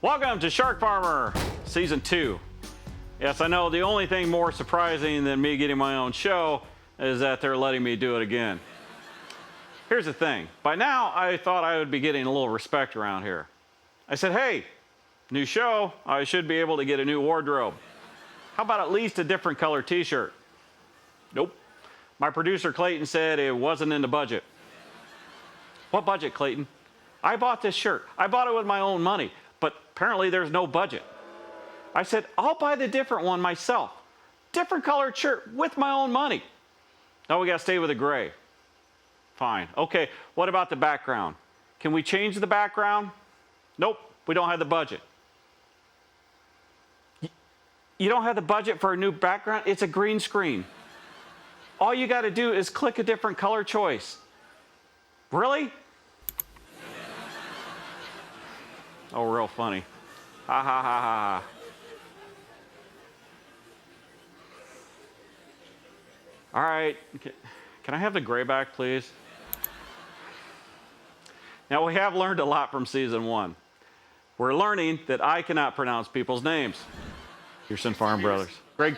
Welcome to SharkFarmer Season 2. Yes, I know the only thing more surprising than me getting my own show is that they're letting me do it again. Here's the thing. By now, I thought I would be getting a little respect around here. I said, hey, new show, I should be able to get a new wardrobe. How about at least a different color t-shirt? Nope. My producer, Clayton, said it wasn't in the budget. What budget, Clayton? I bought this shirt. I bought it with my own money, but apparently there's no budget. I said, I'll buy the different one myself. Different colored shirt with my own money. No, we got to stay with the gray. Fine. Okay, what about the background? Can we change the background? Nope, we don't have the budget. You don't have the budget for a new background? It's a green screen. All you got to do is click a different color choice. Really? Oh, real funny. Ha ha ha ha ha. All right, can I have the gray back, please? Now, we have learned a lot from Season 1. We're learning that I cannot pronounce people's names. Peterson Farm Brothers. Greg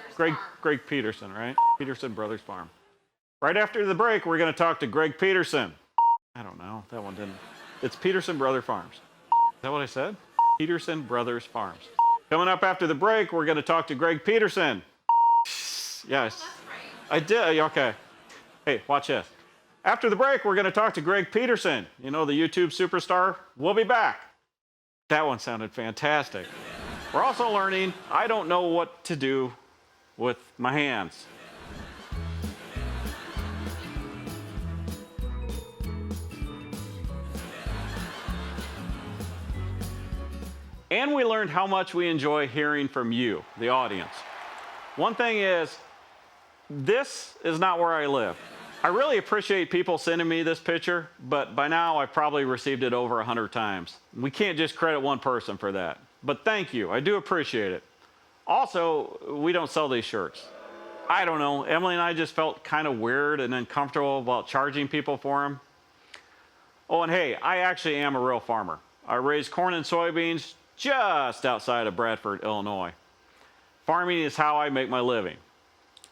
Peterson, right? Peterson Brothers Farm. Right after the break, we're going to talk to Greg Peterson. I don't know. That one didn't. It's Peterson Brother Farms. Is that what I said? Peterson Brothers Farms. Coming up after the break, we're going to talk to Greg Peterson. Yes. I did. Okay. Hey, watch this. After the break, we're going to talk to Greg Peterson. You know, the YouTube superstar. We'll be back. That one sounded fantastic. We're also learning I don't know what to do with my hands. And we learned how much we enjoy hearing from you, the audience. One thing is, this is not where I live. I really appreciate people sending me this picture, but by now I've probably received it over 100 times. We can't just credit one person for that. But thank you, I do appreciate it. Also, we don't sell these shirts. I don't know, Emily and I just felt kind of weird and uncomfortable about charging people for them. Oh, and hey, I actually am a real farmer. I raise corn and soybeans just outside of Bradford, Illinois. Farming is how I make my living.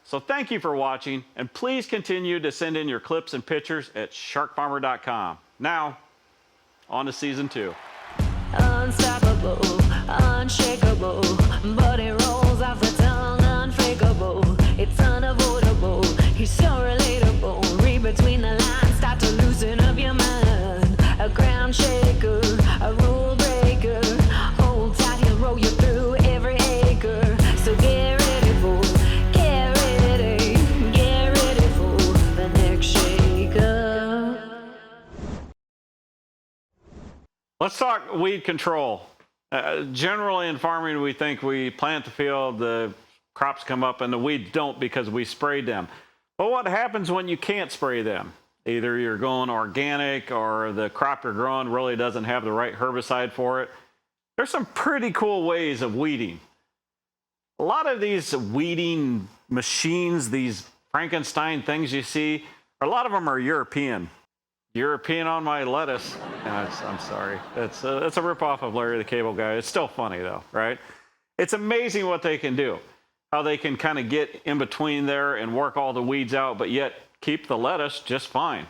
So thank you for watching, and please continue to send in your clips and pictures at sharkfarmer.com. Now, on to Season 2. Unstoppable, unshakable, but it rolls off the tongue, unfakeable. It's unavoidable, he's so relatable. Read between the lines, start to loosen up your mind. A ground shaker, a rule breaker. Hold tight, he'll roll you through every acre. So get ready for the next shaker. Let's talk weed control. Generally in farming, we think we plant the field, the crops come up, and the weeds don't because we sprayed them. But what happens when you can't spray them? Either you're going organic or the crop you're growing really doesn't have the right herbicide for it. There's some pretty cool ways of weeding. A lot of these weeding machines, these Frankenstein things you see, a lot of them are European. European on my lettuce. I'm sorry. It's a ripoff of Larry the Cable Guy. It's still funny though, right? It's amazing what they can do. How they can kind of get in between there and work all the weeds out, but yet keep the lettuce just fine.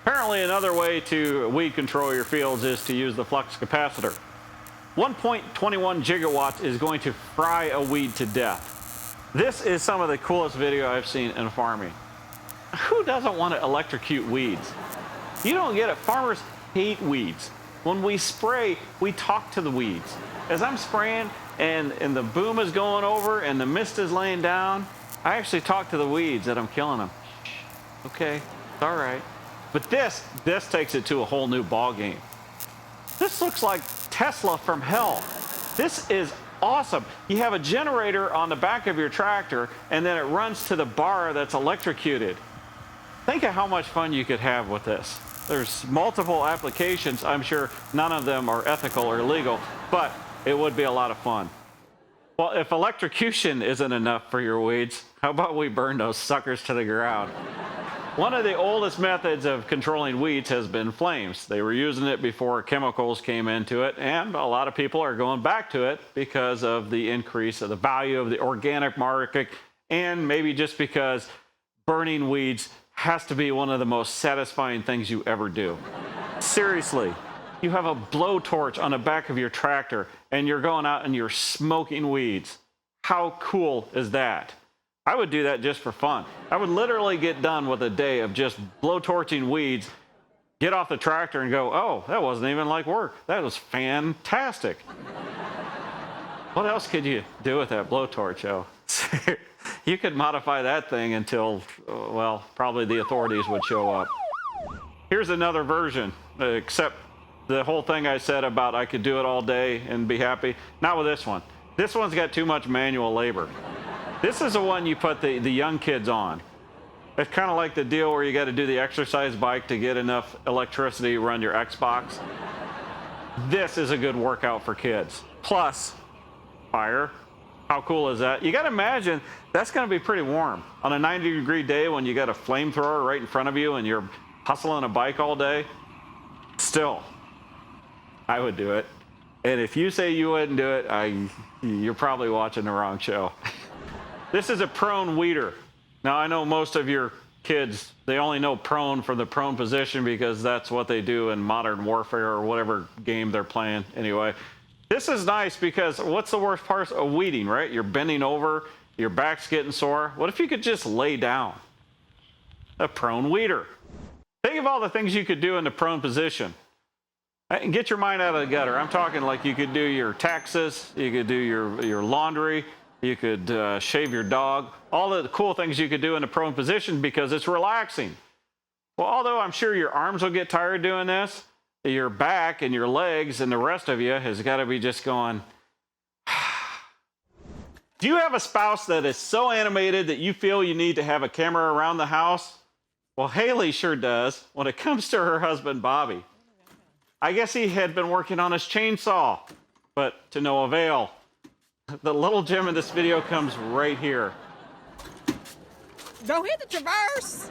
Apparently another way to weed control your fields is to use the flux capacitor. 1.21 gigawatts is going to fry a weed to death. This is some of the coolest video I've seen in farming. Who doesn't want to electrocute weeds? You don't get it. Farmers hate weeds. When we spray, we talk to the weeds. As I'm spraying and the boom is going over and the mist is laying down, I actually talk to the weeds that I'm killing them. Okay, it's all right. But this takes it to a whole new ball game. This looks like Tesla from hell. This is awesome. You have a generator on the back of your tractor, and then it runs to the bar that's electrocuted. Think of how much fun you could have with this. There's multiple applications. I'm sure none of them are ethical or legal, but it would be a lot of fun. Well, if electrocution isn't enough for your weeds, how about we burn those suckers to the ground? One of the oldest methods of controlling weeds has been flames. They were using it before chemicals came into it, and a lot of people are going back to it because of the increase of the value of the organic market, and maybe just because burning weeds has to be one of the most satisfying things you ever do. Seriously, you have a blowtorch on the back of your tractor, and you're going out and you're smoking weeds. How cool is that? I would do that just for fun. I would literally get done with a day of just blowtorching weeds, get off the tractor and go, oh, that wasn't even like work. That was fantastic. What else could you do with that blowtorch, oh? You could modify that thing until, well, probably the authorities would show up. Here's another version, except the whole thing I said about I could do it all day and be happy. Not with this one. This one's got too much manual labor. This is the one you put the young kids on. It's kind of like the deal where you got to do the exercise bike to get enough electricity to run your Xbox. This is a good workout for kids. Plus, fire. How cool is that? You got to imagine that's going to be pretty warm. On a 90-degree day when you got a flamethrower right in front of you and you're hustling a bike all day. Still, I would do it. And if you say you wouldn't do it, you're probably watching the wrong show. This is a prone weeder. Now, I know most of your kids, they only know prone from the prone position because that's what they do in Modern Warfare or whatever game they're playing anyway. This is nice because what's the worst part of weeding, right? You're bending over, your back's getting sore. What if you could just lay down? A prone weeder. Think of all the things you could do in the prone position. And get your mind out of the gutter. I'm talking like you could do your taxes, you could do your laundry, you could shave your dog, all the cool things you could do in the prone position because it's relaxing. Well, although I'm sure your arms will get tired doing this, your back and your legs and the rest of you has got to be just going. Do you have a spouse that is so animated that you feel you need to have a camera around the house? Well, Haley sure does when it comes to her husband, Bobby. I guess he had been working on his chainsaw, but to no avail. The little gem in this video comes right here. Don't hit the traverse.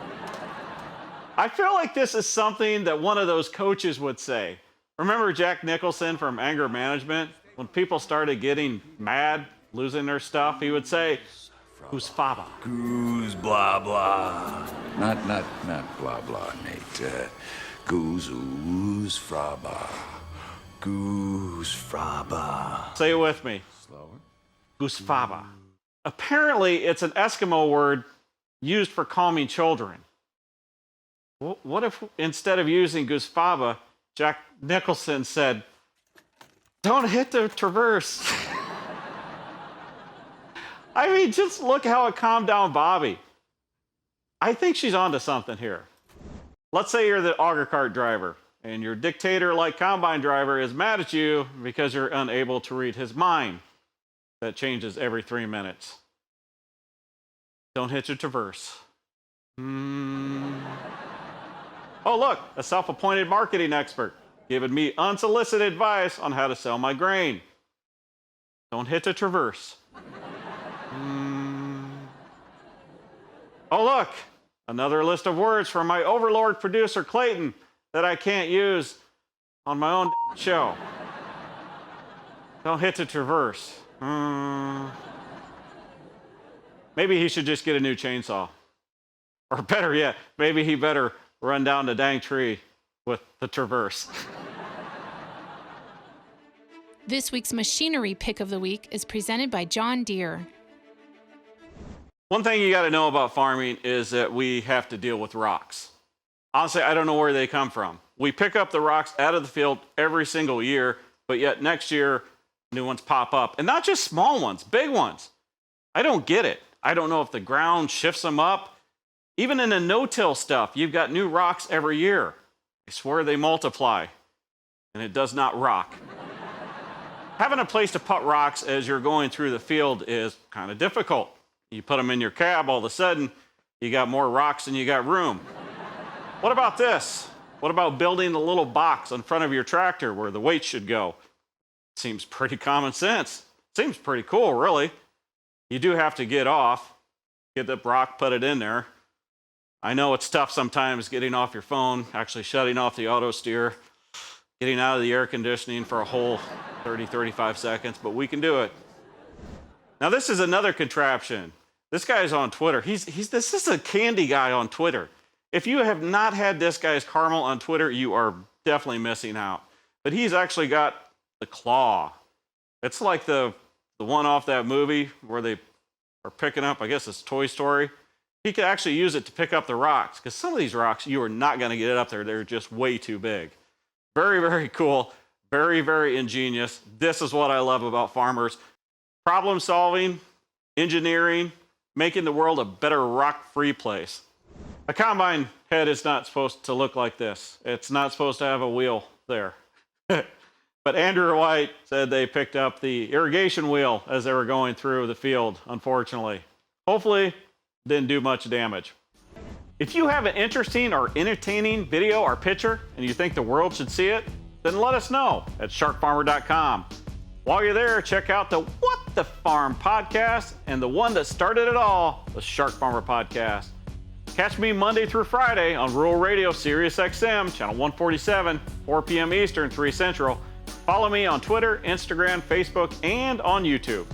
I feel like this is something that one of those coaches would say. Remember Jack Nicholson from Anger Management? When people started getting mad, losing their stuff, he would say, "Who's Faba?" Goose blah blah. Not blah blah, Nate. Goose ooze fraba. Goose fraba. Say it with me. Slower. Goose Faba. Apparently, it's an Eskimo word used for calming children. What if instead of using Goose Faba, Jack Nicholson said, "Don't hit the traverse"? I mean, just look how it calmed down Bobby. I think she's onto something here. Let's say you're the auger cart driver, and your dictator-like combine driver is mad at you because you're unable to read his mind. That changes every 3 minutes. Don't hit your traverse. Oh, look, a self-appointed marketing expert giving me unsolicited advice on how to sell my grain. Don't hit the traverse. Oh, look, another list of words from my overlord producer, Clayton, that I can't use on my own show. Don't hit the traverse. Maybe he should just get a new chainsaw. Or better yet, maybe he better run down the dang tree with the traverse. This week's machinery pick of the week is presented by John Deere. One thing you got to know about farming is that we have to deal with rocks. Honestly, I don't know where they come from. We pick up the rocks out of the field every single year, but yet next year, new ones pop up. And not just small ones, big ones. I don't get it. I don't know if the ground shifts them up. Even in the no-till stuff, you've got new rocks every year. I swear they multiply, and it does not rock. Having a place to put rocks as you're going through the field is kind of difficult. You put them in your cab, all of a sudden, you got more rocks than you got room. What about this? What about building a little box in front of your tractor where the weight should go? Seems pretty common sense. Seems pretty cool, really. You do have to get off, get the rock, put it in there. I know it's tough sometimes getting off your phone, actually shutting off the auto steer, getting out of the air conditioning for a whole 30, 35 seconds, but we can do it. Now, this is another contraption. This guy's on Twitter. This is a candy guy on Twitter. If you have not had this guy's caramel on Twitter, you are definitely missing out. But he's actually got the claw. It's like the one off that movie where they are picking up, I guess it's Toy Story. He could actually use it to pick up the rocks, because some of these rocks, you are not going to get it up there. They're just way too big. Very, very cool. Very, very ingenious. This is what I love about farmers. Problem solving, engineering, making the world a better rock-free place. A combine head is not supposed to look like this. It's not supposed to have a wheel there. But Andrew White said they picked up the irrigation wheel as they were going through the field, unfortunately. Hopefully, didn't do much damage. If you have an interesting or entertaining video or picture and you think the world should see it, then let us know at SharkFarmer.com. While you're there, check out the What the Farm podcast and the one that started it all, the SharkFarmer podcast. Catch me Monday through Friday on Rural Radio Sirius XM, channel 147, 4 p.m. Eastern, 3 Central. Follow me on Twitter, Instagram, Facebook, and on YouTube.